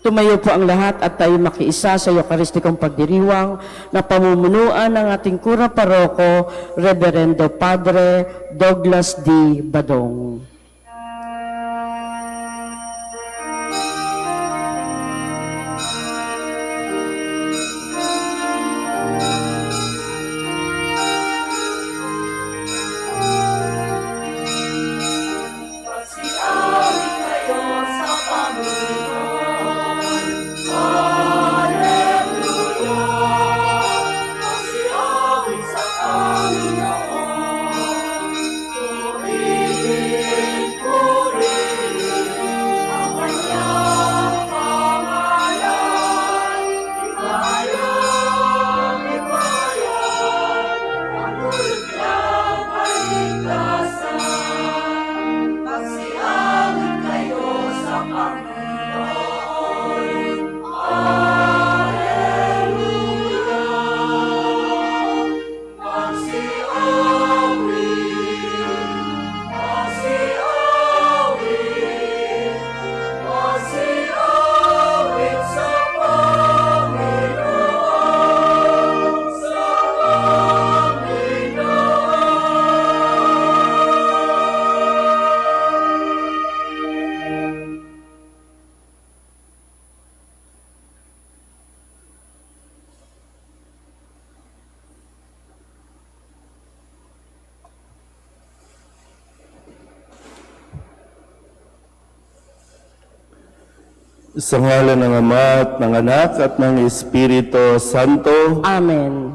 Tumayo po ang lahat at tayo makiisa sa Eucharistikong pagdiriwang na pamumunuan ng ating Kura Paroko, Reverendo Padre Douglas D. Badong. Sa ngalan ng Ama at ng Anak at ng Espiritu Santo. Amen.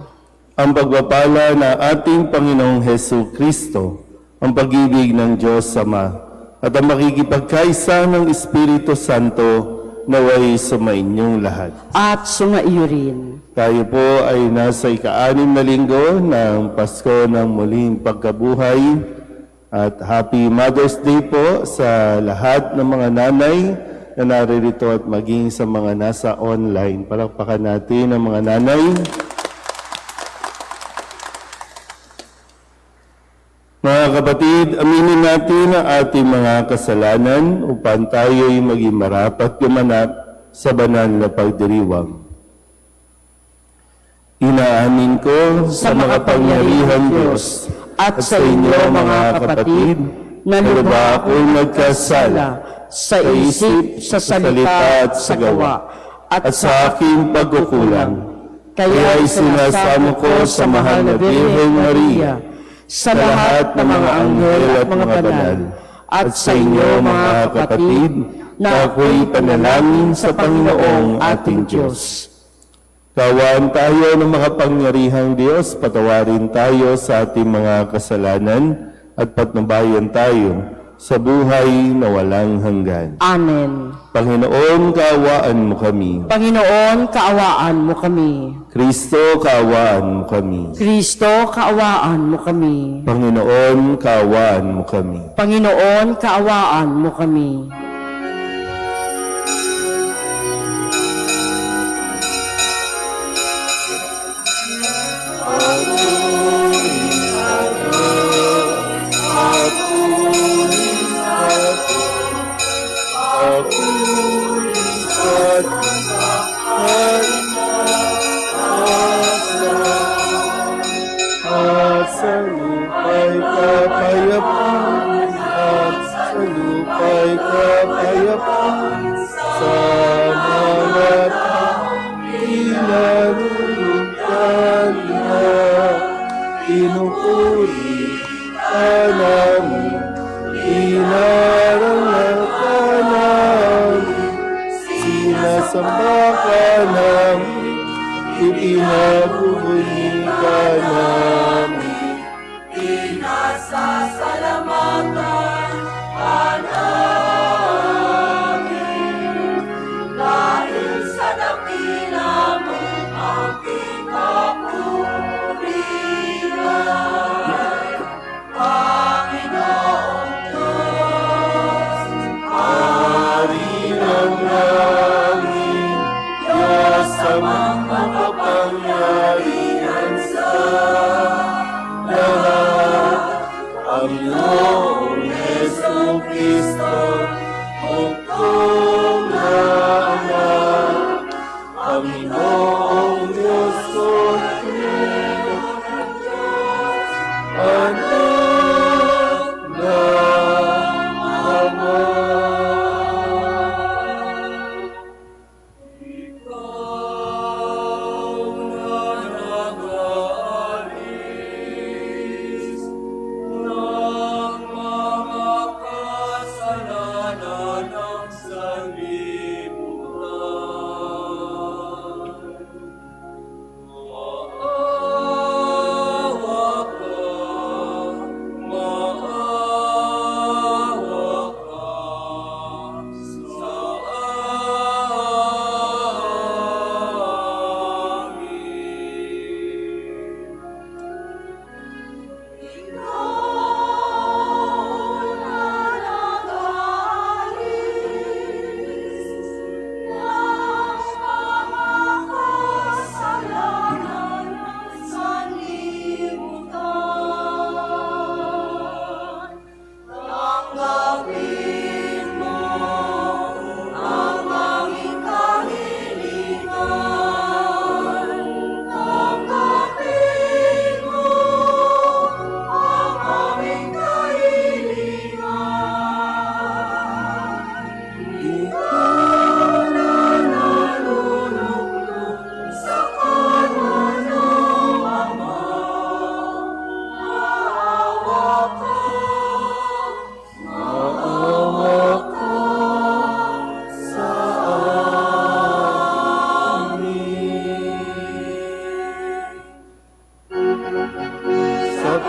Ang pagpapala na ating Panginoong Hesu Kristo, ang pag-ibig ng Diyos Ama, at ang makikipagkaisa ng Espiritu Santo naway sumainyong lahat. At sumaiyo rin. Tayo po ay nasa ika-6 na linggo ng Pasko ng muling pagkabuhay. At Happy Mother's Day po sa lahat ng mga nanay na naririto at maging sa mga nasa online. Palakpakan natin ang mga nanay. Mga kapatid, aminin natin ang ating mga kasalanan upang tayo'y maging marapat gumanap sa banal na pagdiriwang. Inaamin ko sa makapangyarihang Diyos at sa inyo mga kapatid na lubha akong nagkasala sa isip, sa salita at sa gawa, at sa aking pagkukulang. Kaya isinasamo ko sa mahal na Birhen Maria, sa lahat ng mga anghel at mga banal, at sa inyo mga kapatid, na ako'y panalangin sa Panginoong ating Diyos. Kawaan tayo ng makapangyarihang Diyos, patawarin tayo sa ating mga kasalanan, at patnubayan tayo sa buhay na walang hanggan. Amen. Panginoon, kaawaan mo kami. Panginoon, kaawaan mo kami. Kristo, kaawaan mo kami. Kristo, kaawaan mo kami. Panginoon, kaawaan mo kami. Panginoon, kaawaan mo kami. Sa mga makapangyarihan sa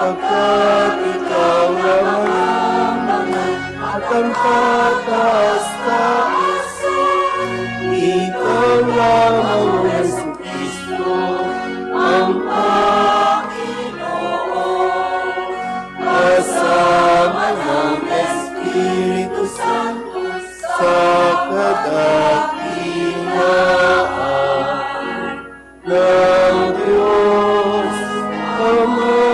sapagkat ikaw lamang at ang pataas-taas. Ikaw lamang, O Jesucristo, ang Panginoon, kasama ng Espiritu Santo sa kadakilaan ng Diyos Ama.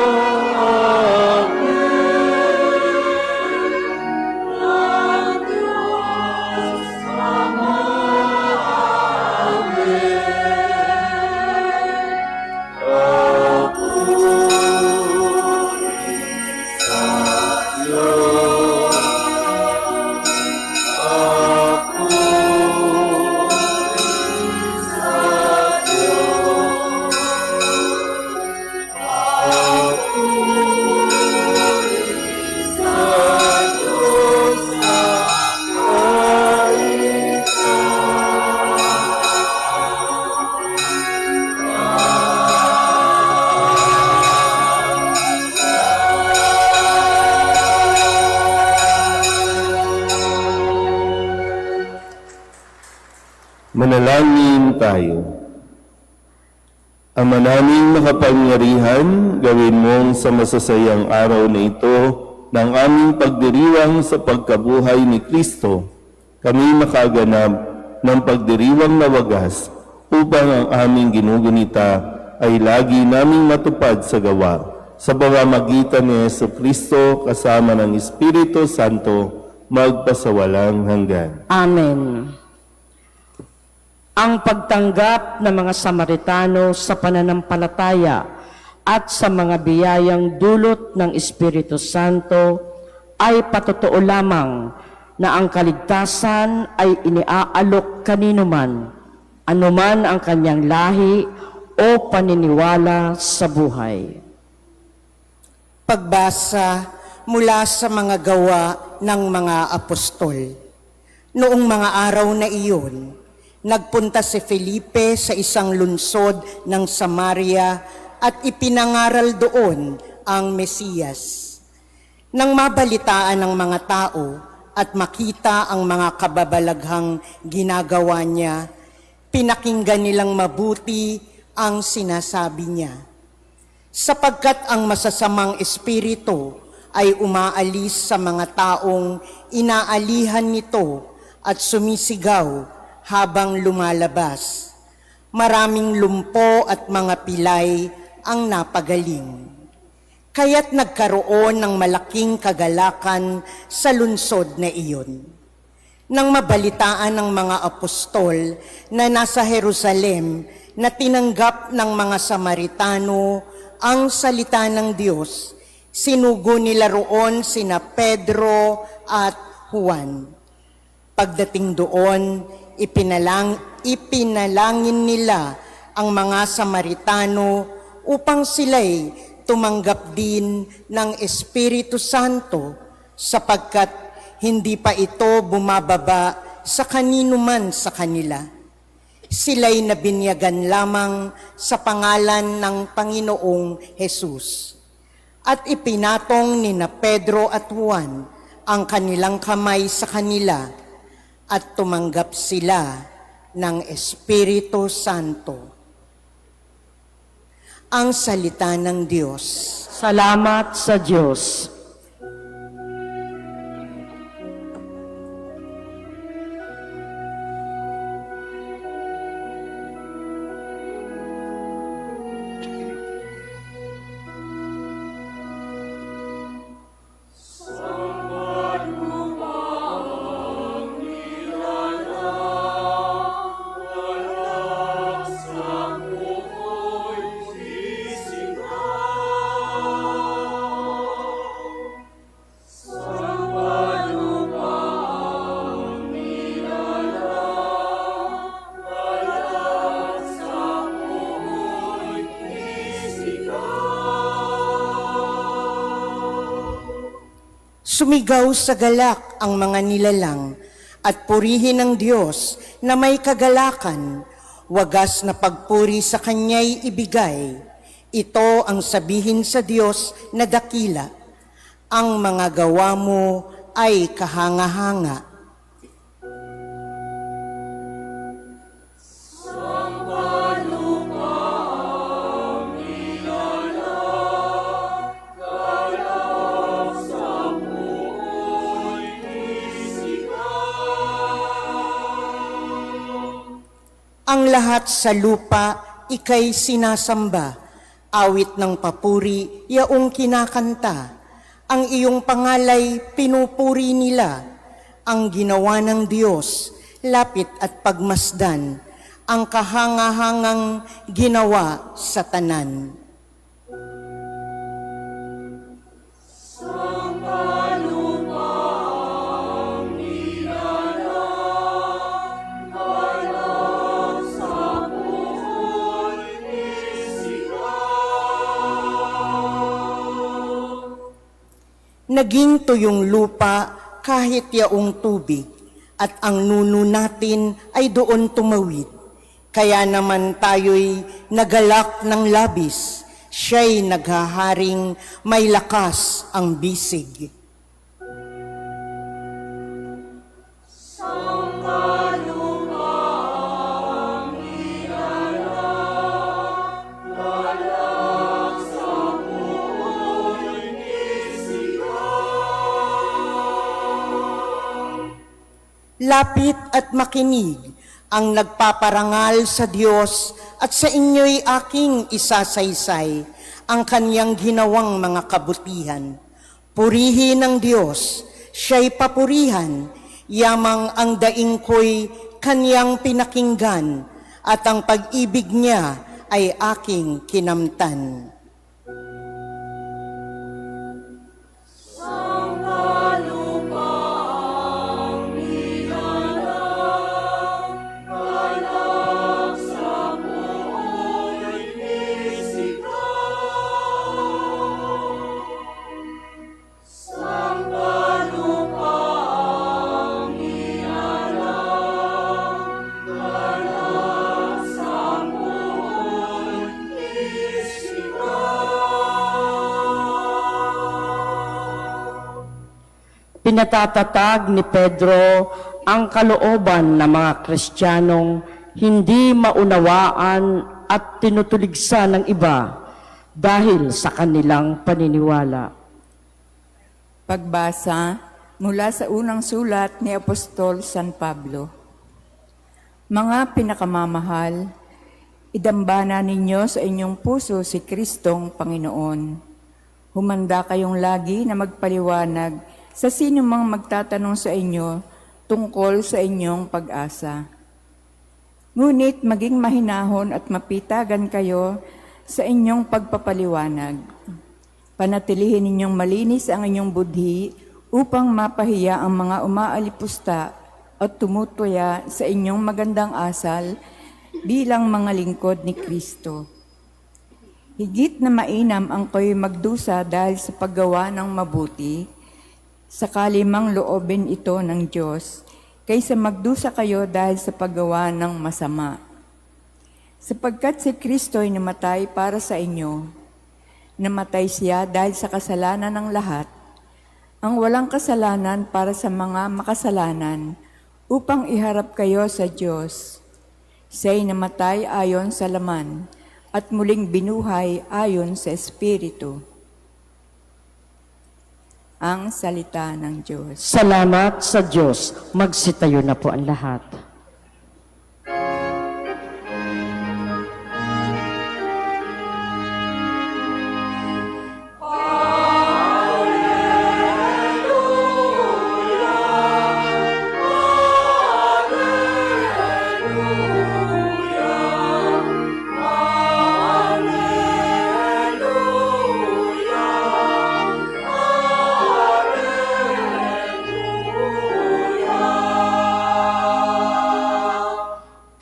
Manalangin tayo. Ama naming makapangyarihan, gawin mong sa masasayang araw na ito ng aming pagdiriwang sa pagkabuhay ni Kristo, kami makaganap ng pagdiriwang na wagas upang ang aming ginugunita ay lagi naming matupad sa gawa sa pamamagitan ni Jesucristo kasama ng Espiritu Santo magpasawalang hanggan. Amen. Ang pagtanggap ng mga Samaritano sa pananampalataya at sa mga biyayang dulot ng Espiritu Santo ay patotoo lamang na ang kaligtasan ay iniaalok kanino man, anuman ang kanyang lahi o paniniwala sa buhay. Pagbasa mula sa mga gawa ng mga apostol. Noong mga araw na iyon, nagpunta si Felipe sa isang lungsod ng Samaria at ipinangaral doon ang Mesiyas. Nang mabalitaan ng mga tao at makita ang mga kababalaghang ginagawa niya, pinakinggan nilang mabuti ang sinasabi niya. Sapagkat ang masasamang espiritu ay umaalis sa mga taong inaalihan nito at sumisigaw habang lumalabas. Maraming lumpo at mga pilay ang napagaling. Kaya't nagkaroon ng malaking kagalakan sa lungsod na iyon. Nang mabalitaan ng mga apostol na nasa Jerusalem na tinanggap ng mga Samaritano ang salita ng Diyos, sinugo nila roon sina Pedro at Juan. Pagdating doon, ipinalangin nila ang mga Samaritano upang sila'y tumanggap din ng Espiritu Santo sapagkat hindi pa ito bumababa sa kanino man sa kanila. Sila'y nabinyagan lamang sa pangalan ng Panginoong Hesus. At ipinatong nina Pedro at Juan ang kanilang kamay sa kanila at tumanggap sila ng Espiritu Santo. Ang salita ng Diyos. Salamat sa Diyos. Sumigaw sa galak ang mga nilalang at purihin ng Diyos na may kagalakan, wagas na pagpuri sa Kanya'y ibigay. Ito ang sabihin sa Diyos na dakila. Ang mga gawa mo ay kahanga-hanga. Ang lahat sa lupa, ika'y sinasamba. Awit ng papuri, yaong kinakanta. Ang iyong pangalay, pinupuri nila. Ang ginawa ng Diyos, lapit at pagmasdan. Ang kahanga-hangang ginawa sa tanan. Naging tuyong lupa kahit yaong tubig, at ang nuno natin ay doon tumawid. Kaya naman tayo'y nagalak ng labis, siya'y naghaharing may lakas ang bisig. Lapit at makinig ang nagpaparangal sa Diyos at sa inyo'y aking isasaysay ang kanyang ginawang mga kabutihan. Purihin ang Diyos, siya'y papurihan, yamang ang daing ko'y kanyang pinakinggan at ang pag-ibig niya ay aking kinamtan. Pinatatatag ni Pedro ang kalooban ng mga Kristiyanong hindi maunawaan at tinutuligsa ng iba dahil sa kanilang paniniwala. Pagbasa mula sa unang sulat ni Apostol San Pablo. Mga pinakamamahal, idambana ninyo sa inyong puso si Kristong Panginoon. Humanda kayong lagi na magpaliwanag sa sino mang magtatanong sa inyo tungkol sa inyong pag-asa. Ngunit maging mahinahon at mapitagan kayo sa inyong pagpapaliwanag. Panatilihin ninyong malinis ang inyong budhi upang mapahiya ang mga umaalipusta at tumutuya sa inyong magandang asal bilang mga lingkod ni Kristo. Higit na mainam ang kayo magdusa dahil sa paggawa ng mabuti, sakali mang loobin ito ng Diyos, kaysa magdusa kayo dahil sa paggawa ng masama. Sapagkat si Kristo ay namatay para sa inyo, namatay siya dahil sa kasalanan ng lahat, ang walang kasalanan para sa mga makasalanan, upang iharap kayo sa Diyos. Siya'y namatay ayon sa laman, at muling binuhay ayon sa Espiritu. Ang salita ng Diyos. Salamat sa Diyos. Magsitayo na po ang lahat.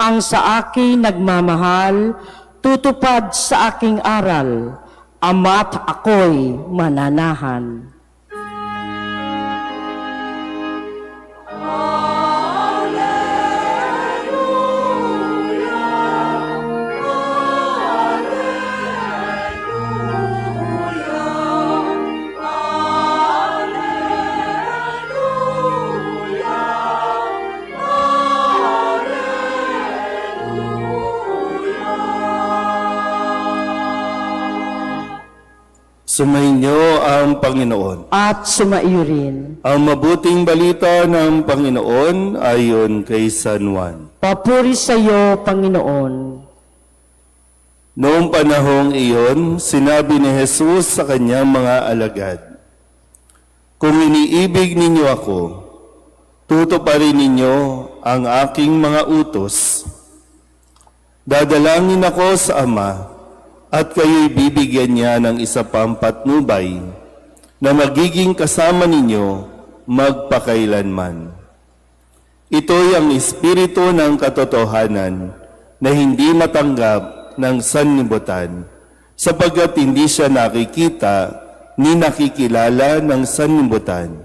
Ang sa akin nagmamahal, tutupad sa aking aral, ama't ako'y mananahan. Sumainyo ang Panginoon. At sumaiyo rin. Ang mabuting balita ng Panginoon ayon kay San Juan. Papuri sa iyo, Panginoon. Noong panahong iyon, sinabi ni Jesus sa kanyang mga alagad, "Kung iniibig ninyo ako, tutuparin ninyo ang aking mga utos. Dadalangin ako sa Ama, at kayo'y bibigyan niya ng isa pang patnubay na magiging kasama ninyo magpakailanman. Ito'y ang espiritu ng katotohanan na hindi matanggap ng sanlibutan, sapagkat hindi siya nakikita ni nakikilala ng sanlibutan.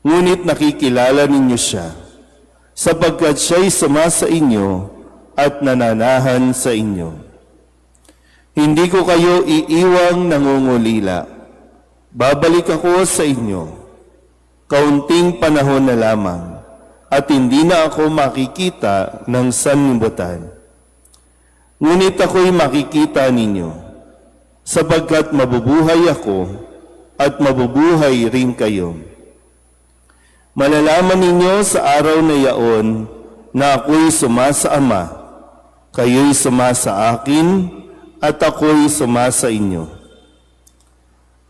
Ngunit nakikilala ninyo siya, sapagkat siya'y sumasa inyo at nananahan sa inyo. Hindi ko kayo iiwang nangungulila. Babalik ako sa inyo. Kaunting panahon na lamang, at hindi na ako makikita ng sanlibutan. Ngunit ako'y makikita ninyo, sapagkat mabubuhay ako at mabubuhay rin kayo. Malalaman ninyo sa araw na yaon na ako'y sumasa Ama, kayo'y sumasa akin, at ako'y sumasa inyo.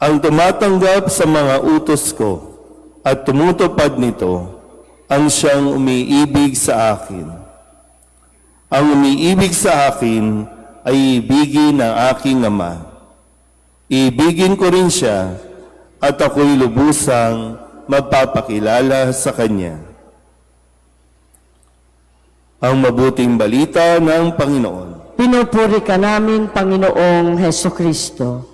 Ang tumatanggap sa mga utos ko at tumutupad nito, ang siyang umiibig sa akin. Ang umiibig sa akin ay ibigin ng aking Ama. Ibigin ko rin siya at ako'y lubusang magpapakilala sa Kanya." Ang mabuting balita ng Panginoon. Pinupuri ka namin, Panginoong Heso Kristo.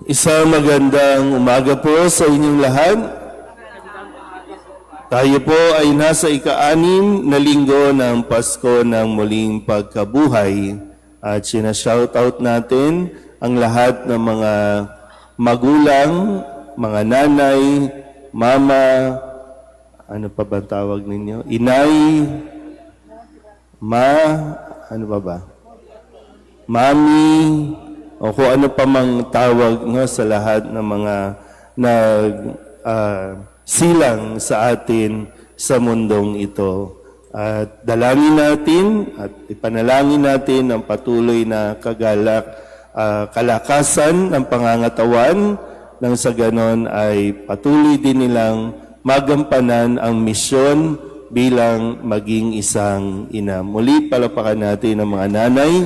Isang magandang umaga po sa inyong lahat. Tayo po ay nasa ika-6 na linggo ng Pasko ng muling pagkabuhay at sinashoutout natin ang lahat ng mga magulang, mga nanay, mama, ano pa ba tawag ninyo? Inay, ano pa ba? Mami, o kung ano pa mang tawag sa lahat ng mga silang sa atin sa mundong ito. At dalangin natin at ipanalangin natin ang patuloy na kalakasan ng pangangatawan nang sa ganon ay patuloy din nilang magampanan ang misyon bilang maging isang ina. Muli palapakan natin ang mga nanay.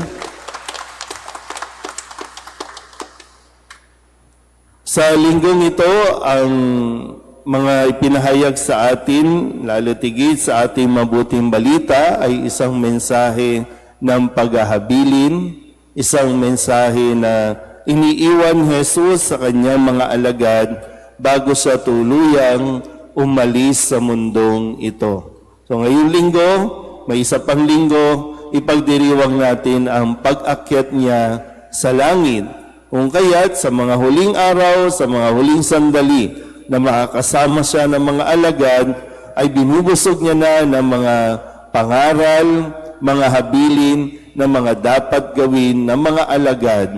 Sa linggong ito, ang mga ipinahayag sa atin, lalo tigit sa ating mabuting balita, ay isang mensahe ng paghahabilin, isang mensahe na iniiwan Jesus sa kanyang mga alagad bago siya tuluyang umalis sa mundong ito. So ngayong linggo, may isa pang linggo, ipagdiriwang natin ang pag-akyat niya sa langit. Kung kaya't sa mga huling araw, sa mga huling sandali na makakasama siya ng mga alagad, ay binubusog niya na ng mga pangaral, mga habilin na mga dapat gawin ng mga alagad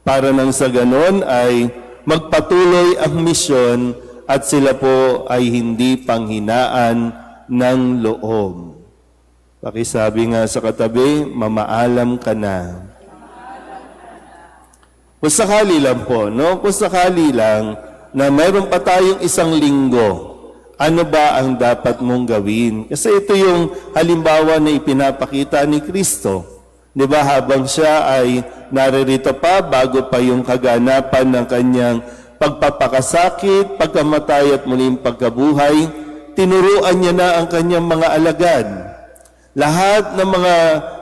para nang sa ganon ay magpatuloy ang misyon at sila po ay hindi panghinaan ng loob. Pakisabi nga sa katabi, mamaalam ka na. Kung sakali lang po, no? Kung sakali lang na mayroon pa tayong isang linggo, ano ba ang dapat mong gawin? Kasi ito yung halimbawa na ipinapakita ni Kristo. Di ba habang siya ay naririto pa bago pa yung kaganapan ng kanyang pagpapakasakit, pagkamatay at muling pagkabuhay, tinuruan niya na ang kanyang mga alagad. Lahat ng mga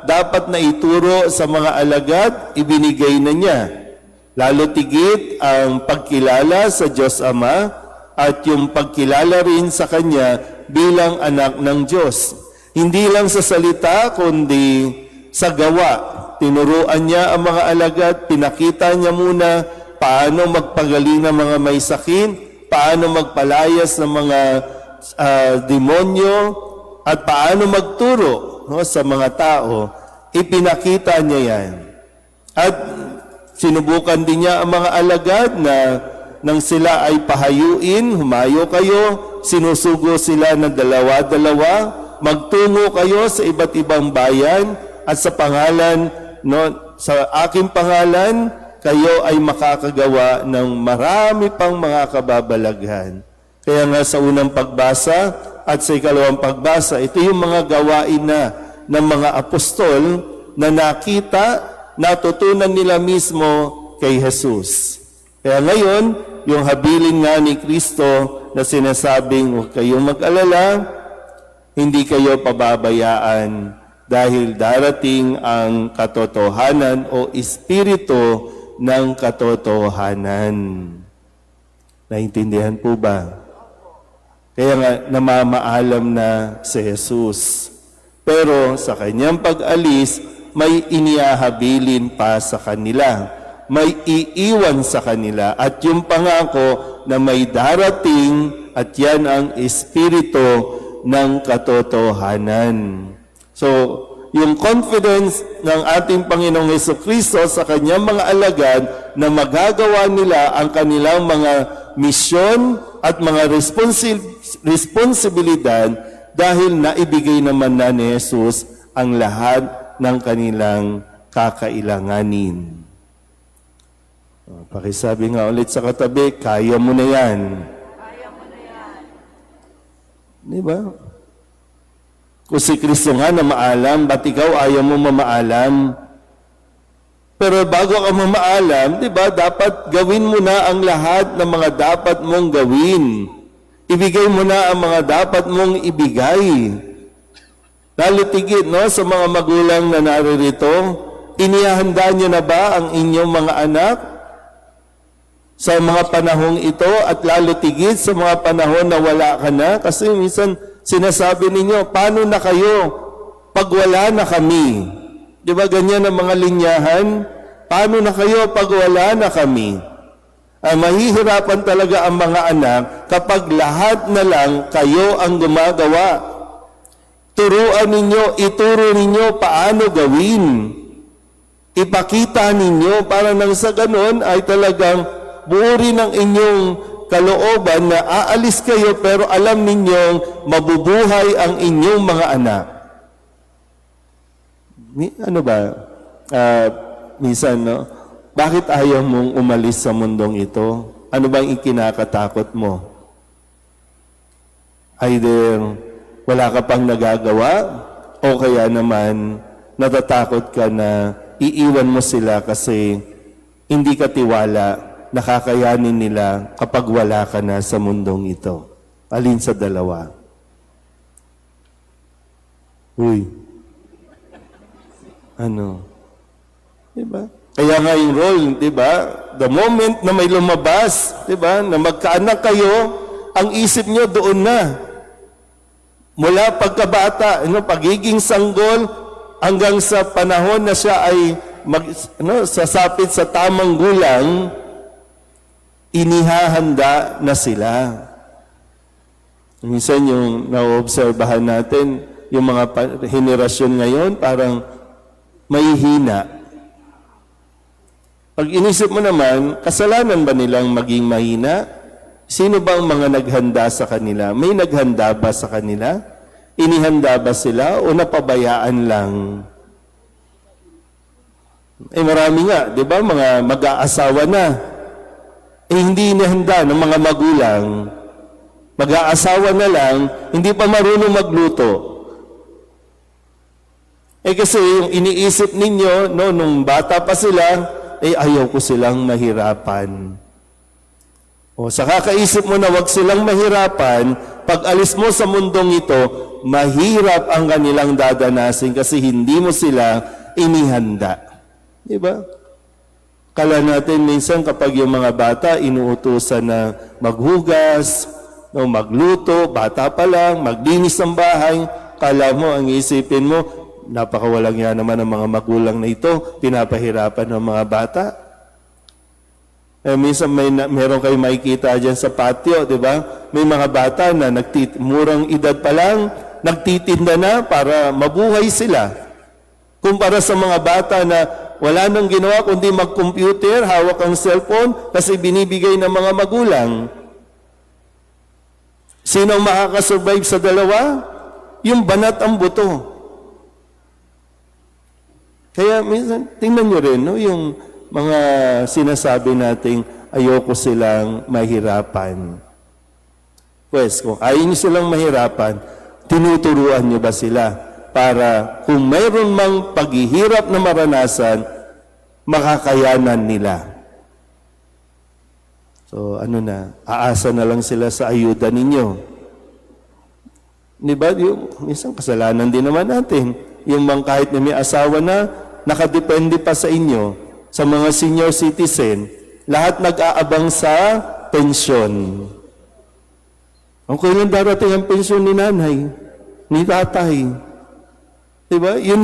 dapat na ituro sa mga alagad, ibinigay na niya. Lalo tigit ang pagkilala sa Diyos Ama at yung pagkilala rin sa Kanya bilang anak ng Diyos. Hindi lang sa salita, kundi sa gawa. Tinuruan niya ang mga alagad, pinakita niya muna paano magpagaling ng mga may sakit, paano magpalayas ng mga demonyo, at paano magturo sa mga tao. Ipinakita niya yan. At Sinubukan din niya ang mga alagad na nang sila ay pahayuin, humayo kayo, sinusugo sila ng dalawa-dalawa, magtungo kayo sa iba't ibang bayan at sa pangalan, sa aking pangalan, kayo ay makakagawa ng marami pang mga kababalaghan. Kaya nga sa unang pagbasa at sa ikalawang pagbasa, ito yung mga gawain na ng mga apostol na nakita, natutunan nila mismo kay Jesus. Kaya ngayon, yung habilin nga ni Kristo na sinasabing, huwag kayong mag-alala, hindi kayo pababayaan dahil darating ang katotohanan o espiritu ng katotohanan. Naintindihan po ba? Kaya nga namamaalam na si Jesus. Pero sa kanyang pag-alis, may inihabilin pa sa kanila. May iiwan sa kanila. At yung pangako na may darating at yan ang espiritu ng katotohanan. So, yung confidence ng ating Panginoong Jesucristo sa kanyang mga alagad na magagawa nila ang kanilang mga misyon at mga responsibilidad dahil naibigay naman na ni Jesus ang lahat ng kanilang kakailanganin. Pakisabi nga ulit sa katabi, kaya mo na yan. Kaya mo na yan. Di ba? Kung si Kristo nga na maalam, ba't ikaw ayaw mo mamaalam? Pero bago ka mamaalam, di ba, dapat gawin mo na ang lahat ng mga dapat mong gawin. Ibigay mo na ang mga dapat mong ibigay. Lalo tigit, sa mga magulang na naririto, inihahanda niyo na ba ang inyong mga anak sa mga panahong ito at lalo tigit sa mga panahon na wala ka na? Kasi minsan sinasabi ninyo, paano na kayo pag wala na kami? Di ba ganyan ang mga linyahan? Paano na kayo pag wala na kami? Mahihirapan talaga ang mga anak kapag lahat na lang kayo ang gumagawa. Turuan ninyo, ituro ninyo paano gawin. Ipakita ninyo para nang sa ganon ay talagang buo rin ang inyong kalooban na aalis kayo pero alam ninyong mabubuhay ang inyong mga anak. Ano ba? Minsan, bakit ayaw mong umalis sa mundong ito? Ano ba ang ikinakatakot mo? Either wala ka pang nagagawa o kaya naman natatakot ka na iiwan mo sila kasi hindi ka tiwala, nakakayanin nila kapag wala ka na sa mundong ito. Alin sa dalawa? Uy. Ano? Diba? Kaya nga yung role, diba? The moment na may lumabas, diba? Na magkaanak kayo, ang isip nyo doon na. Mula pagkabata, pagiging sanggol, hanggang sa panahon na siya ay sasapit sa tamang gulang, inihahanda na sila. Minsan yung naoobserbahan natin, yung mga henerasyon ngayon, parang may hina. Pag inisip mo naman, kasalanan ba nilang maging mahina? Sino bang mga naghanda sa kanila? May naghanda ba sa kanila? Inihanda ba sila o napabayaan lang? Marami nga, di ba, mga mag-aasawa na. Hindi inihanda ng mga magulang. Mag-aasawa na lang, hindi pa marunong magluto. Kasi yung iniisip ninyo, nung bata pa sila, ayaw ko silang mahirapan. O sa kakaisip mo na wag silang mahirapan, pag alis mo sa mundong ito, mahirap ang kanilang dadanasin kasi hindi mo sila inihanda. Diba? Kala natin minsan kapag yung mga bata inuutusan na maghugas, magluto, bata pa lang, maglinis ng bahay, kala mo, ang isipin mo, napakawalang yan naman ang mga magulang na ito, pinapahirapan ng mga bata. Minsan meron kayo makikita dyan sa patio, di ba? May mga bata na murang edad pa lang, nagtitinda na para mabuhay sila. Kumpara sa mga bata na wala nang ginawa kundi mag-computer, hawak ang cellphone kasi binibigay ng mga magulang. Sino ang makakasurvive sa dalawa? Yung banat ang buto. Kaya minsan, tingnan nyo rin, no, yung mga sinasabi nating ayoko silang mahirapan. Pues, kung ayaw nyo silang mahirapan, tinuturuan nyo ba sila para kung mayroon mang paghihirap na maranasan, makakayanan nila. So, aasa na lang sila sa ayuda ninyo. Di ba? Minsan kasalanan din naman natin. Yung kahit na may asawa na, nakadepende pa sa inyo, sa mga senior citizen, lahat nag-aabang sa pensyon. Okay lang darating ang pensyon ni nanay, ni tatay. Diba? Yun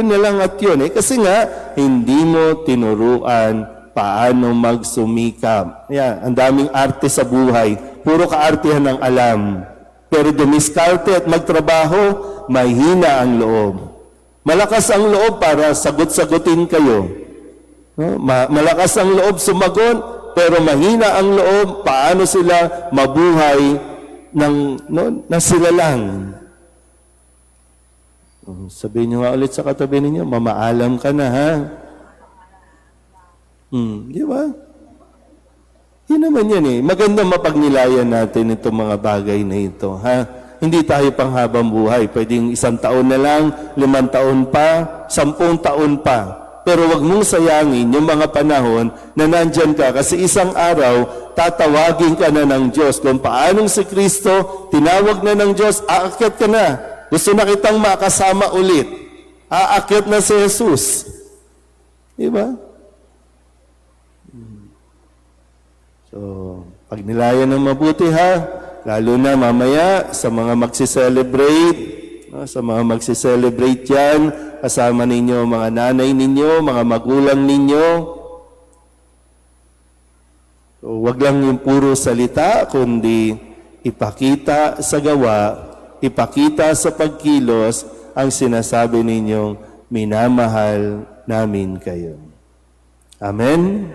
na lang at yun. Kasi nga, hindi mo tinuruan paano magsumikap. Yan, ang daming arte sa buhay. Puro kaartihan ang alam. Pero dumiskarte at magtrabaho, mahina ang loob. Malakas ang loob para sagot-sagutin kayo. No? Malakas ang loob sumagot, pero mahina ang loob paano sila mabuhay na sila lang. Sabihin nyo nga ulit sa katabi ninyo, mamaalam ka na, ha? Di ba? Yun naman yan eh. Maganda mapagnilayan natin itong mga bagay na ito, ha? Hindi tayo panghabang buhay. Pwedeng 1 taon na lang, 5 taon pa, 10 taon pa. Pero wag mong sayangin yung mga panahon na nandyan ka kasi isang araw, tatawagin ka na ng Diyos. Kung paanong si Kristo, tinawag na ng Diyos, aakyat ka na. Gusto na kitang makasama ulit. Aakyat na si Jesus. Diba? So, pagnilayan ng mabuti ha, lalo na mamaya sa mga magsiselebrate, sa mga magsiselebrate yan, kasama ninyo mga nanay ninyo, mga magulang ninyo. So, wag lang yung puro salita, kundi ipakita sa gawa, ipakita sa pagkilos ang sinasabi ninyong minamahal namin kayo. Amen?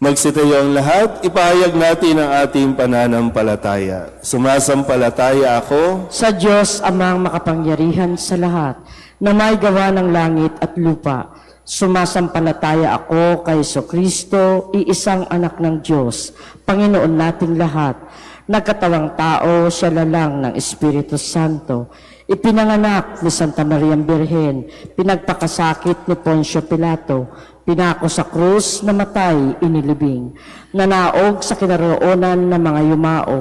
Magsitayo ang lahat, ipahayag natin ang ating pananampalataya. Sumasampalataya ako Sa Diyos amang makapangyarihan sa lahat, na may gawa ng langit at lupa. Sumasampalataya ako kay Kristo, iisang anak ng Diyos, Panginoon nating lahat. Nagkatawang tao, siya lalang ng Espiritu Santo. Ipinanganak ni Santa Maria Birhen, pinagpakasakit ni Poncio Pilato, pinako sa krus, namatay, inilibing, nanaog sa kinaroonan ng mga yumao,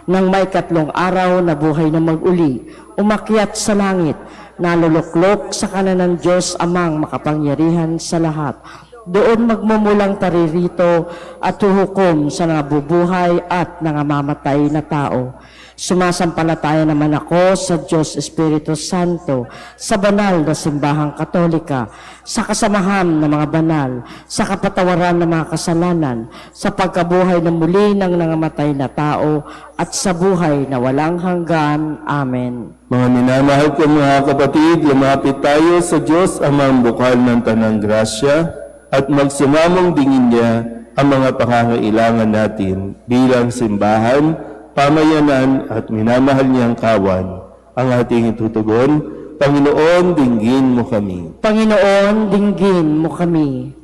nang may 3 araw na buhay na mag-uli, umakyat sa langit, naluluklok sa kanan ng Diyos amang makapangyarihan sa lahat. Doon magmumulang paririto at huhukom sa nabubuhay at nangamamatay na tao. Sumasampalataya naman ako sa Diyos Espiritu Santo, sa banal na simbahang katolika, sa kasamahan ng mga banal, sa kapatawaran ng mga kasalanan, sa pagkabuhay ng muli ng nangamatay na tao, at sa buhay na walang hanggan. Amen. Mga minamahal ko mga kapatid, lumapit tayo sa Diyos amang bukal ng tanang grasya at magsumamong dingin niya ang mga pangangailangan natin bilang simbahan, pamayanan at minamahal niyang kawan. Ang ating itutugon, Panginoon, dinggin mo kami. Panginoon, dinggin mo kami.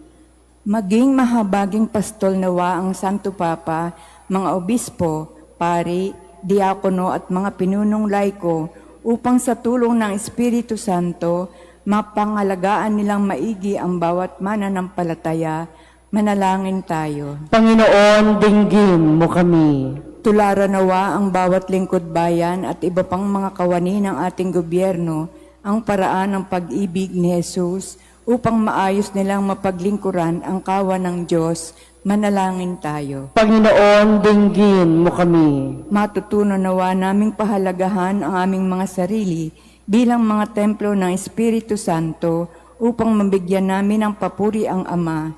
Maging mahabaging pastol nawa ang Santo Papa, mga obispo, pari, diakono at mga pinunong laiko upang sa tulong ng Espiritu Santo, mapangalagaan nilang maigi ang bawat mananampalataya. Manalangin tayo. Panginoon, dinggin mo kami. Tularan nawa ang bawat lingkod bayan at iba pang mga kawani ng ating gobyerno ang paraan ng pag-ibig ni Jesus upang maayos nilang mapaglingkuran ang kawan ng Diyos. Manalangin tayo. Panginoon, dinggin mo kami. Matutunan nawa naming pahalagahan ang aming mga sarili bilang mga templo ng Espiritu Santo upang mabigyan namin ng papuri ang Ama.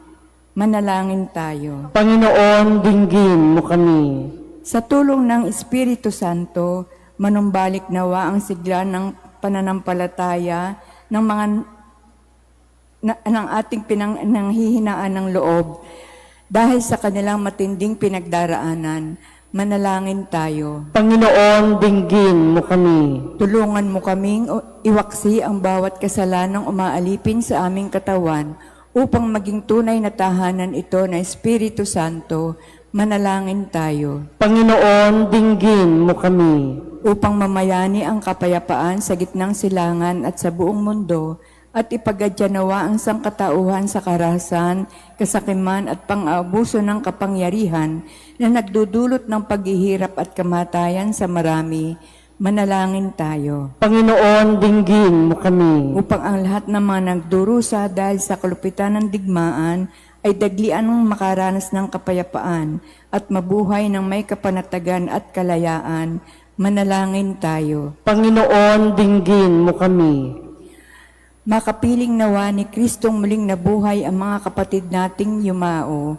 Manalangin tayo. Panginoon, dinggin mo kami. Sa tulong ng Espiritu Santo, manumbalik nawa ang sigla ng pananampalataya ng mga ng ating pinanghihinaan ng loob dahil sa kanilang matinding pinagdaraanan. Manalangin tayo. Panginoon, dinggin mo kami. Tulungan mo kaming iwaksi ang bawat kasalanang umaalipin sa aming katawan upang maging tunay na tahanan ito na Espiritu Santo. Manalangin tayo. Panginoon, dinggin mo kami. Upang mamayani ang kapayapaan sa gitnang silangan at sa buong mundo at ipagadya nawa ang sangkatauhan sa karahasan, kasakiman at pang-aabuso ng kapangyarihan na nagdudulot ng paghihirap at kamatayan sa marami. Manalangin tayo. Panginoon, dinggin mo kami. Upang ang lahat ng mga nagdurusa dahil sa kalupitan ng digmaan ay daglian ng makaranas ng kapayapaan at mabuhay ng may kapanatagan at kalayaan. Manalangin tayo. Panginoon, dinggin mo kami. Makapiling nawa ni Kristong muling nabuhay ang mga kapatid nating yumao.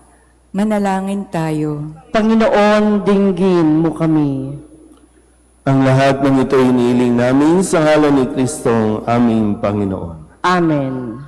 Manalangin tayo. Panginoon, dinggin mo kami. Ang lahat ng ito iniiling namin sa ngalan ni Kristong aming Panginoon. Amen.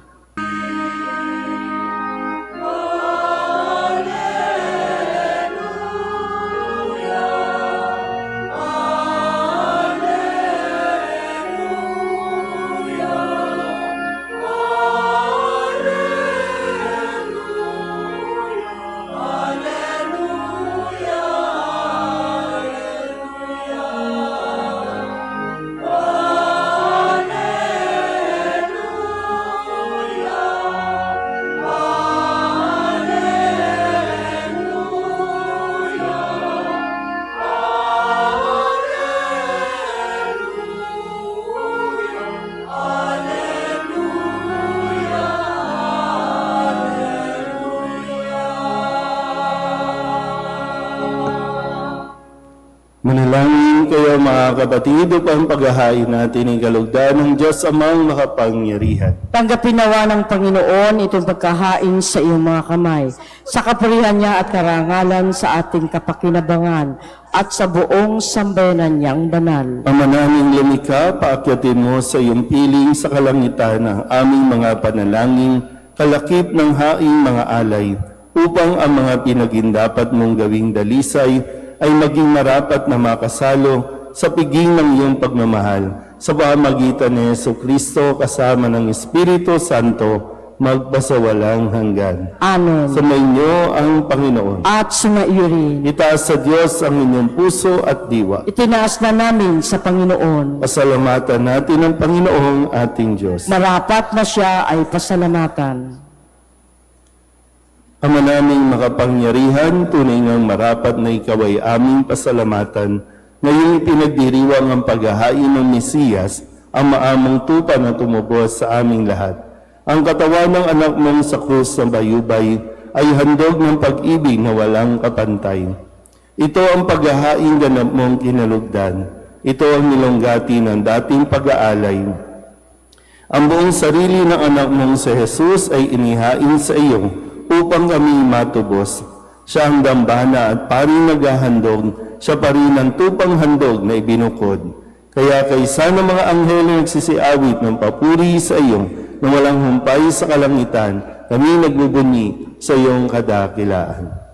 Manalangin kayo mga kapatid upang paghahain natin ang kalugdan ng Diyos amang makapangyarihan. Tanggapin nawa ng Panginoon itong pagkahain sa iyong mga kamay, sa kapurihan niya at karangalan sa ating kapakinabangan at sa buong sambayanan niyang banal. Ama naming lumikha, paakyatin mo sa iyong piling sa kalangitan ang aming mga panalangin, kalakip ng haing mga alay, upang ang mga pinagindapat mong gawing dalisay ay maging marapat na makasalo sa piging ng iyong pagmamahal sa pamamagitan ni Jesucristo kasama ng Espiritu Santo magpasawalang hanggan. Amen. Sumainyo ang Panginoon. At sumaiyo rin. Itaas sa Diyos ang inyong puso at diwa. Itinaas na namin sa Panginoon. Pasalamatan natin ang Panginoong ating Diyos. Marapat na siya ay pasalamatan. Ama naming makapangyarihan, tunay ngang marapat na ikaw ay aming pasalamatan. Ngayong ipinagdiriwang ang paghahain ng Mesiyas, ang maamong tupa na tumubos sa aming lahat. Ang katawan ng anak mong sa krus ng bayubay ay handog ng pag-ibig na walang kapantay. Ito ang paghahain ganap mong kinalugdan. Ito ang nilonggati ng dating pag-aalay. Ang buong sarili ng anak mong si Jesus ay inihain sa iyo upang kami matubos. Siya ang dambana at paring naghahandog, siya pa rin ang tupang handog na ibinukod. Kaya kaysa ng mga anghel na nagsisiawit ng papuri sa iyo na walang humpay sa kalangitan, kami nagbubunyi sa iyong kadakilaan.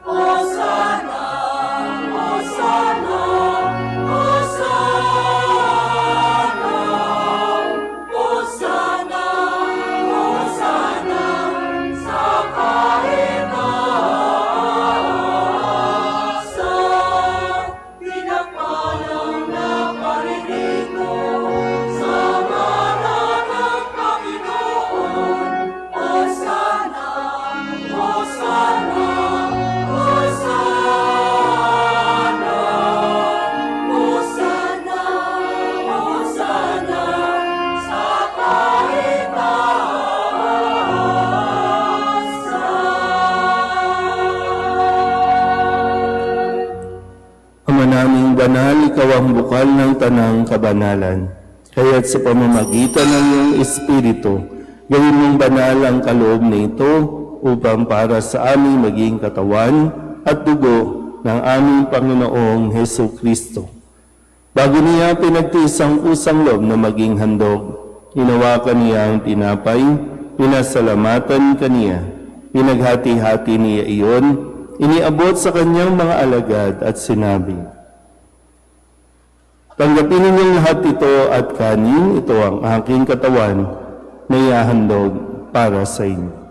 Hosanna, Hosanna, Hosanna. ikaw ang bukal ng tanang kabanalan. Kaya't sa pamamagitan ng iyong Espiritu, gawin mong banal ang kaloob nito upang para sa aming maging katawan at dugo ng aming Panginoong Heso Kristo. Bago niya pinagtiis ang kusang loob na maging handog, hinawakan niya ang tinapay, pinasalamatan kaniya, pinaghati-hati niya iyon, iniabot sa kanyang mga alagad at sinabi, "Tanggapin ninyong lahat ito at kanin, ito ang aking katawan na ihahandog para sa inyo."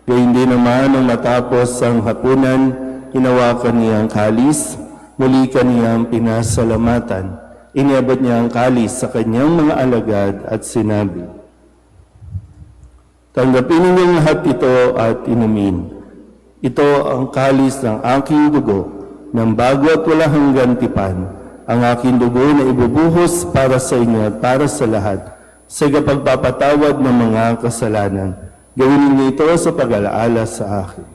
Gayun din naman nang matapos ang hapunan, hinawakan niya ang kalis, muli kaniyang pinasalamatan. Iniabot niya ang kalis sa kanyang mga alagad at sinabi, "Tanggapin ninyong lahat ito at inumin. Ito ang kalis ng aking dugo, ng bago at walang hanggang tipan, ang aking dugo na ibubuhos para sa inyo at para sa lahat, sa kapagpapatawad ng mga kasalanan. Gawin ninyo ito sa pag-alaala sa akin."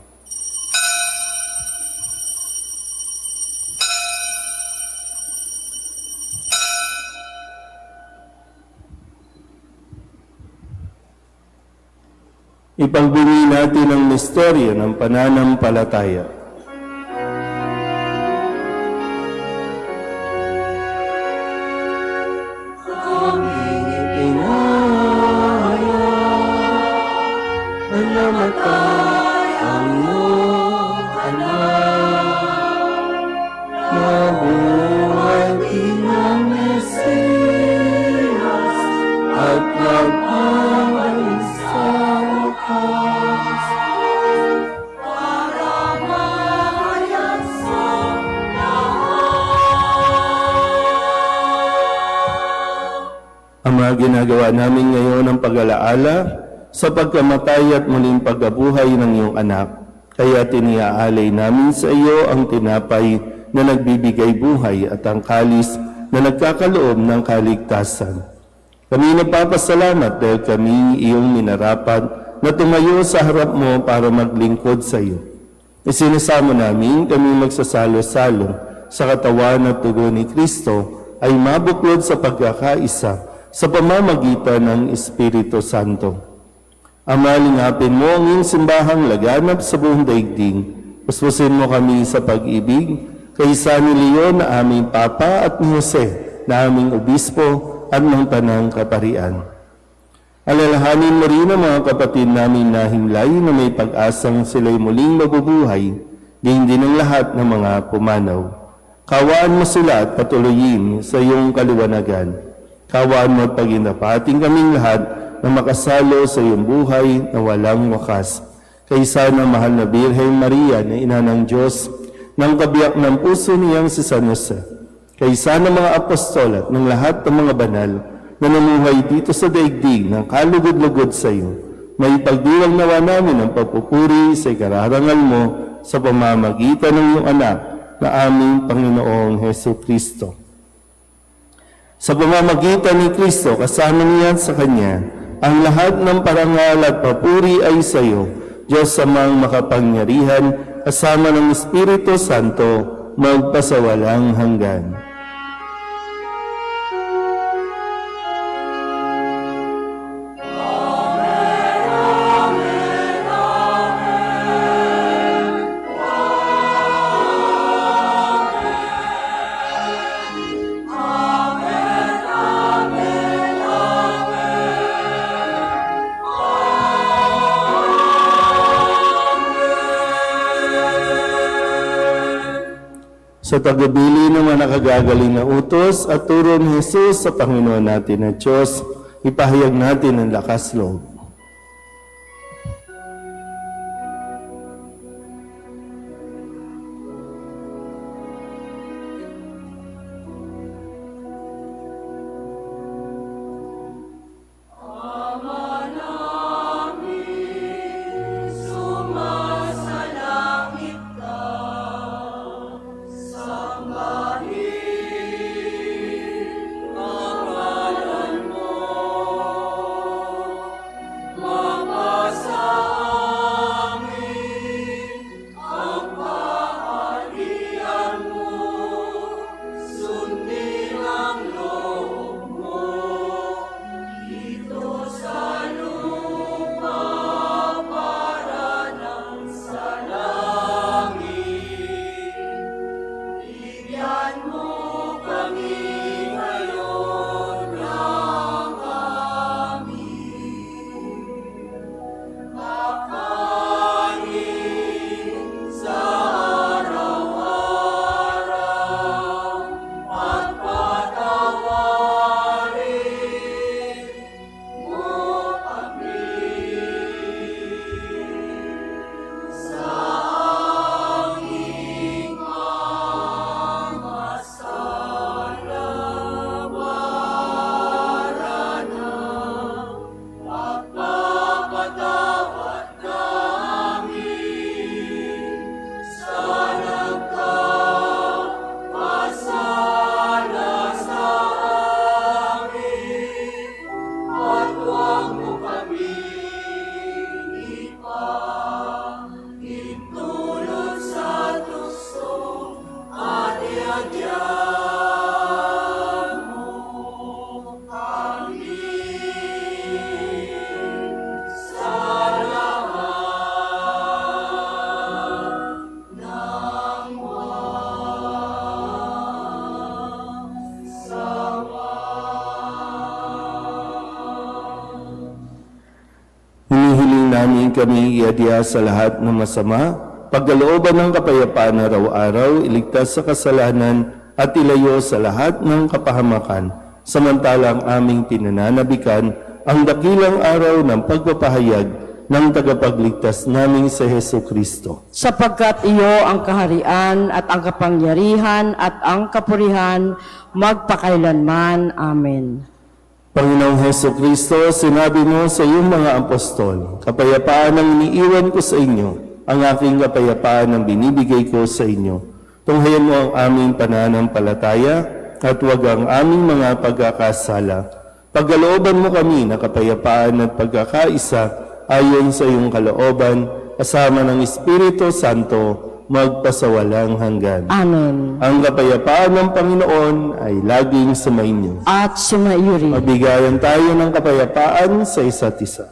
Ipagbunyi natin ang misteryo ng pananampalataya. Ang mga ginagawa namin ngayon ang pag-alaala sa pagkamatay at muling pagkabuhay ng iyong anak. Kaya tiniaalay namin sa iyo ang tinapay na nagbibigay buhay at ang kalis na nagkakaloob ng kaligtasan. Kami nagpapasalamat dahil kami iyong minarapat na tumayo sa harap mo para maglingkod sa iyo. Isinasamo namin kami magsasalo-salo sa katawan at dugo ni Kristo ay mabuklod sa pagkakaisa sa pamamagitan ng Espiritu Santo. Ama, lingapin mo ang iyong simbahang laganap sa buong daigdig. Puspusin mo kami sa pag-ibig, kaysa ni Leon na aming Papa at ni Jose na aming Obispo at ng Tanang Kaparian. Alalahanin mo rin ang mga kapatid namin na himlay na may pag-asang sila'y muling mabubuhay, din ang lahat ng mga pumanaw. Kawaan mo sila at patuloyin sa iyong kaliwanagan. Kawaan mo at paginapating kaming lahat na makasalo sa iyong buhay na walang wakas. Kaysa ng mahal na Birheng Maria na ina ng Diyos, ng kabiyak ng puso niyang si San Jose, kaysa ng mga apostol at ng lahat ng mga banal na namuhay dito sa daigdig ng kalugod-lugod sa iyo, may pagdiwang nawa namin ang papupuri sa ikararangal mo sa pamamagitan ng iyong anak na aming Panginoong Heso Kristo. Sa pamamagitan ni Kristo, kasama niya sa Kanya, ang lahat ng parangal at papuri ay sa iyo, Diyos Amang makapangyarihan, kasama ng Espiritu Santo, magpasawalang hanggan. Sa tagbili ng mga nakagagaling na utos at turo ni Jesus sa Panginoon natin na Diyos, ipahayag natin ang lakas loob. namin kami iadya sa lahat ng masama, pagkalooban ng kapayapaan araw-araw, iligtas sa kasalanan at ilayo sa lahat ng kapahamakan, samantalang aming pinananabikan ang dakilang araw ng pagpapahayag ng tagapagligtas naming sa Hesu Kristo. Sapagkat iyo ang kaharian at ang kapangyarihan at ang kapurihan magpakailanman. Amen. Panginoong Hesu Kristo, sinabi mo sa iyong mga apostol, kapayapaan ang iniiwan ko sa inyo, ang aking kapayapaan ang binibigay ko sa inyo. Tunghayan mo ang aming pananampalataya at huwag ang aming mga pagkakasala. Pagkalooban mo kami na kapayapaan at pagkakaisa ayon sa iyong kalooban, kasama ng Espiritu Santo, magpasawalang hanggan. Amen. Ang kapayapaan ng Panginoon ay laging sumainyo. At sumaiyo rin. Mabigayan tayo ng kapayapaan sa isa't isa.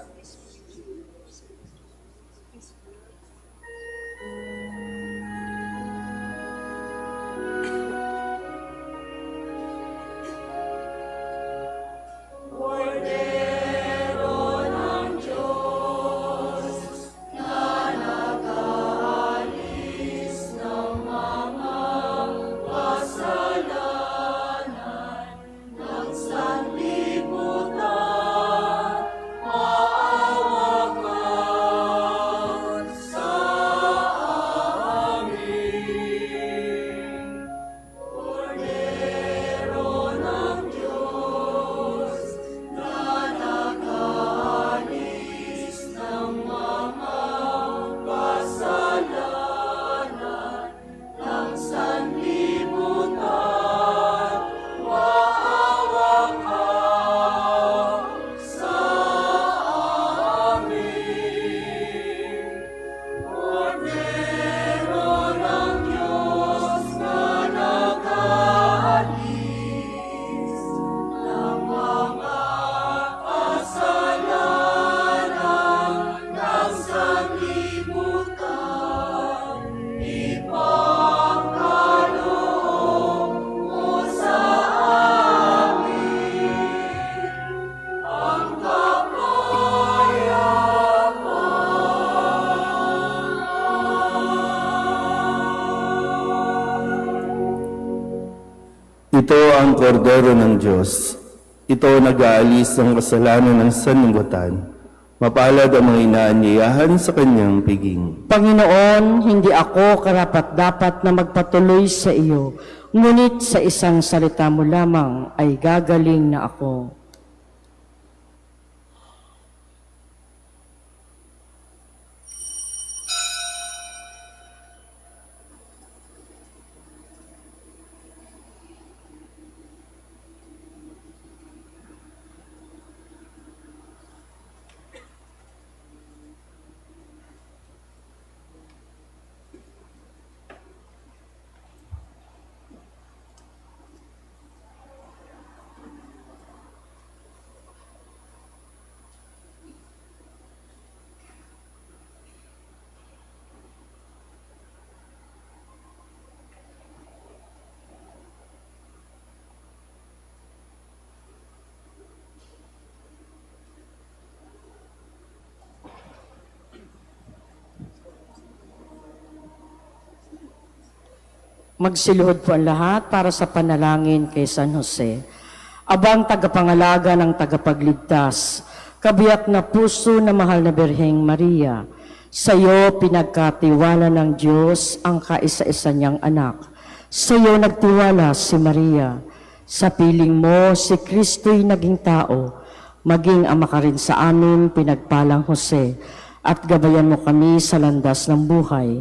Ito ang kordero ng Diyos. Ito nag-aalis ng kasalanan ng sanlibutan. Mapalad ang mga inaanyayahan sa kanyang piging. Panginoon, hindi ako karapat-dapat na magpatuloy sa iyo, ngunit sa isang salita mo lamang ay gagaling na ako. Magsiluhod po ang lahat para sa panalangin kay San Jose. Abang tagapangalaga ng tagapagligtas, kabiyak na puso na mahal na Birheng Maria, sa iyo pinagkatiwala ng Diyos ang kaisa-isa niyang anak. Sa iyo nagtiwala si Maria. Sa piling mo si Kristo'y naging tao, maging ama ka rin sa amin, pinagpalang Jose, at gabayan mo kami sa landas ng buhay.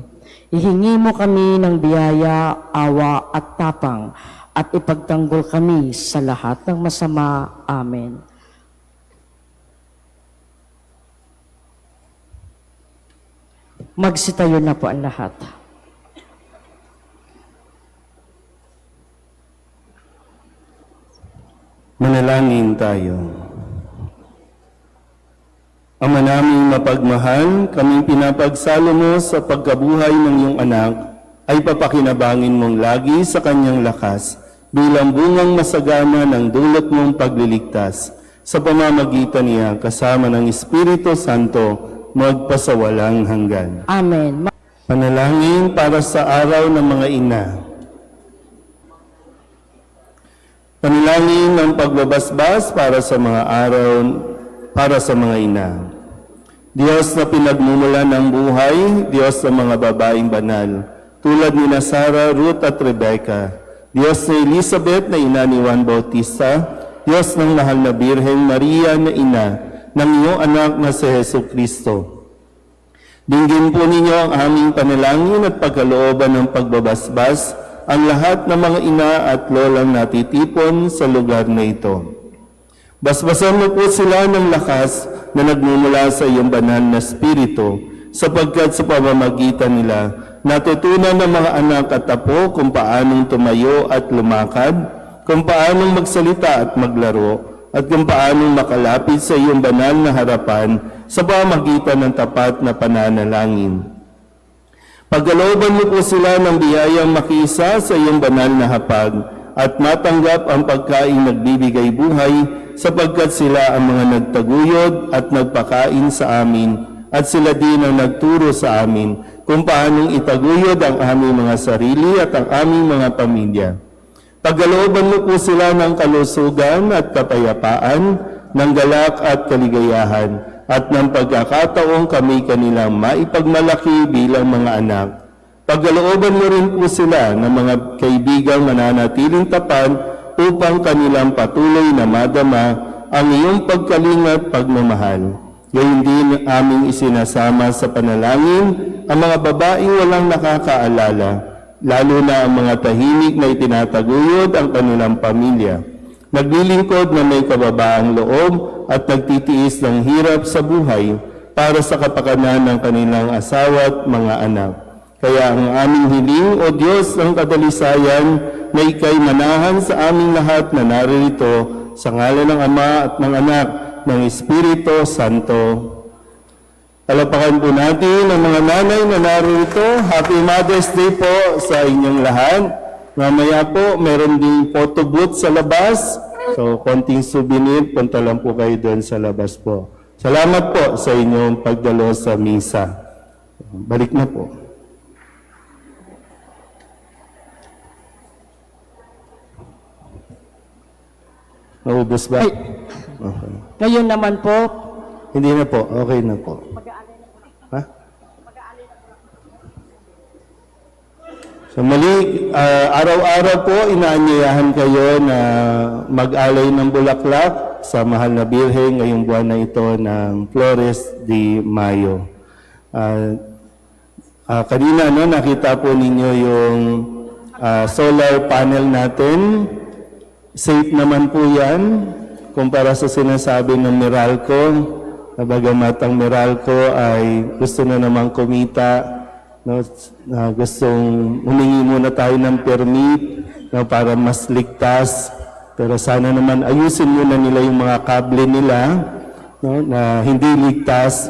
Ihingi mo kami ng biyaya, awa at tapang, at ipagtanggol kami sa lahat ng masama. Amen. Magsitayo na po ang lahat. Manalangin tayo. Ama naming mapagmahal, kaming pinapagsalo mo sa pagkabuhay ng iyong anak, ay papakinabangin mong lagi sa kanyang lakas, bilang bungang masagana ng dulot mong pagliligtas, sa pamamagitan niya kasama ng Espiritu Santo, magpasawalang hanggan. Amen. Panalangin para sa araw ng mga ina. Panalangin ng pagbabasbas para sa mga araw para sa mga ina. Diyos na pinagmumula ng buhay, Diyos ng mga babaeng banal, tulad ni Sarah, Ruth at Rebecca, Diyos na Elizabeth na ina ni Juan Bautista, Diyos ng mahal na Birheng Maria na ina ng iyong anak na si Hesus Kristo. Dinggin po ninyo ang aming panalangin at pagkalooban ng pagbabasbas ang lahat ng mga ina at lolang natitipon sa lugar na ito. Basbasan mo po sila ng lakas na nagmumula sa iyong banal na spirito, sapagkat sa pamamagitan nila, natutunan ng mga anak at apo kung paanong tumayo at lumakad, kung paanong magsalita at maglaro, at kung paanong makalapit sa iyong banal na harapan sa pamamagitan ng tapat na pananalangin. Pagkalooban mo po sila ng biyayang makisa sa iyong banal na hapag at matanggap ang pagkain nagbibigay buhay, sapagkat sila ang mga nagtaguyod at nagpakain sa amin, at sila din ang nagturo sa amin kung paanong itaguyod ang aming mga sarili at ang aming mga pamilya. Pagkalooban mo po sila ng kalusugan at kapayapaan, ng galak at kaligayahan, at ng pagkakataong kami kanilang maipagmalaki bilang mga anak. Pagkalooban mo rin po sila ng mga kaibigang mananatiling tapat upang kanilang patuloy na madama ang iyong pagkalingat pagmamahal. Gayon din aming isinasama sa panalangin ang mga babaeng walang nakakaalala, lalo na ang mga tahimik na itinataguyod ang kanilang pamilya. Naglilingkod na may kababaang loob at nagtitiis ng hirap sa buhay para sa kapakanan ng kanilang asawa at mga anak. Kaya ang aming hiling, O Diyos ng kadalisayan, na ika'y manahan sa aming lahat na naririto sa ngalan ng Ama at ng Anak ng Espiritu Santo. Palapakan po natin ang mga nanay na naririto. Happy Mother's Day po sa inyong lahat. Mamaya po, meron ding photo booth sa labas. So, konting souvenir, punta lang po kayo doon sa labas po. Salamat po sa inyong pagdalo sa misa. Balik na po. Naubos ba? Ay, Okay. ngayon naman po, Hindi na po. Okay na po. Ha? So mali, araw-araw po inaanyayahan kayo na mag-alay ng bulaklak sa mahal na Birhen ngayong buwan na ito ng Flores de Mayo. Kanina nakita po ninyo yung solar panel natin. Safe naman po yan kumpara sa sinasabi ng Meralco. Bagamat ang Meralco ay gusto na namang kumita, gustong humingi muna tayo ng permit para mas ligtas. Pero sana naman ayusin muna nila yung mga kable nila na hindi ligtas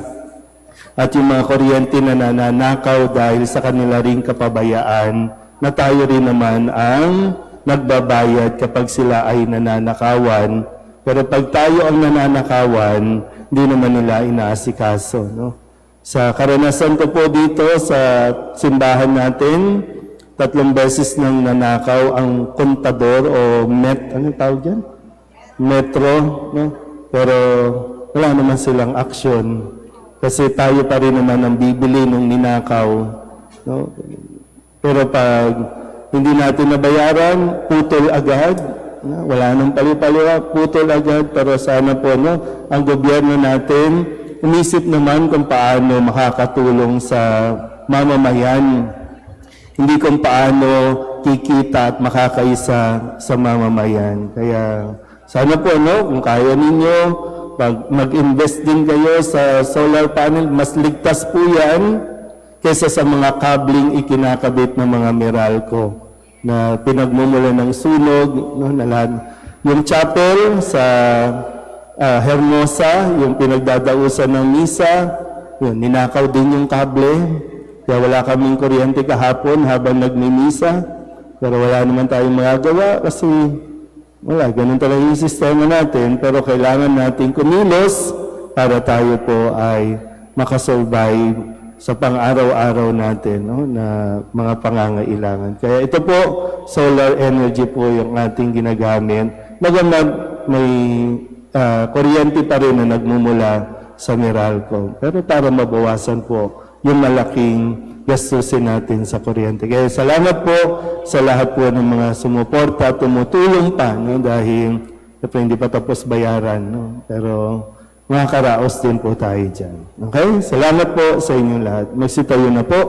at yung mga kuryente na nananakaw dahil sa kanila ring kapabayaan na tayo rin naman ang nagbabayad kapag sila ay nananakawan. Pero pag tayo ang nananakawan, hindi naman nila inaasikaso. Sa karanasan ko po dito sa simbahan natin, 3 beses nang nanakaw ang kontador o anong tawag dyan? Metro. Pero wala naman silang aksyon. Kasi tayo pa rin naman ang bibili nung ninakaw. Pero pag hindi natin nabayaran, putol agad. Wala nang pali-paliwa, putol agad. Pero sana po ang gobyerno natin umisip naman kung paano makakatulong sa mamamayan. Hindi kung paano kikita at makakaisa sa mamamayan. Kaya sana po kung kaya ninyo, mag-invest din kayo sa solar panel. Mas ligtas po yan kaysa sa mga kabling ikinakabit ng mga Meralco na pinagmumula ng sunog, yung chapel sa Hermosa, yung pinagdadausan ng misa, ninakaw din yung kable. Kaya wala kaming kuryente kahapon habang nagmimisa. Pero wala naman tayong magagawa kasi ganun talaga yung sistema natin. Pero kailangan natin kumilos para tayo po ay makasurvive sa pang-araw-araw natin, no, na mga pangangailangan. Kaya ito po, solar energy po yung ating ginagamit. Magamang may kuryente pa rin na nagmumula sa Meralco. Pero para mabawasan po yung malaking gastusin natin sa kuryente. Kaya salamat po sa lahat po ng mga sumuporta, tumutulong pa, no, dahil siyempre hindi pa tapos bayaran. No? Pero mga karaos din po tayo dyan. Okay? Salamat po sa inyong lahat. Magsitayo na po.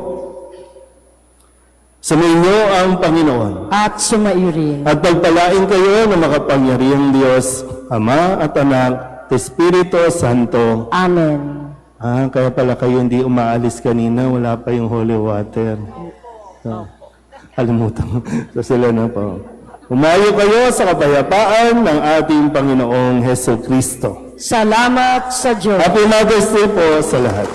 Sumainyo ang Panginoon. At sumairin. At pagpalain kayo ng makapangyarihang Diyos, Ama at Anak, at Espiritu Santo. Amen. Kaya pala kayo hindi umaalis kanina, wala pa yung holy water. So, kalimutan mo. So sila na po. Umayo kayo sa kapayapaan ng ating Panginoong Heso Kristo. Salamat sa Diyos. Happy Mother's Day po sa lahat.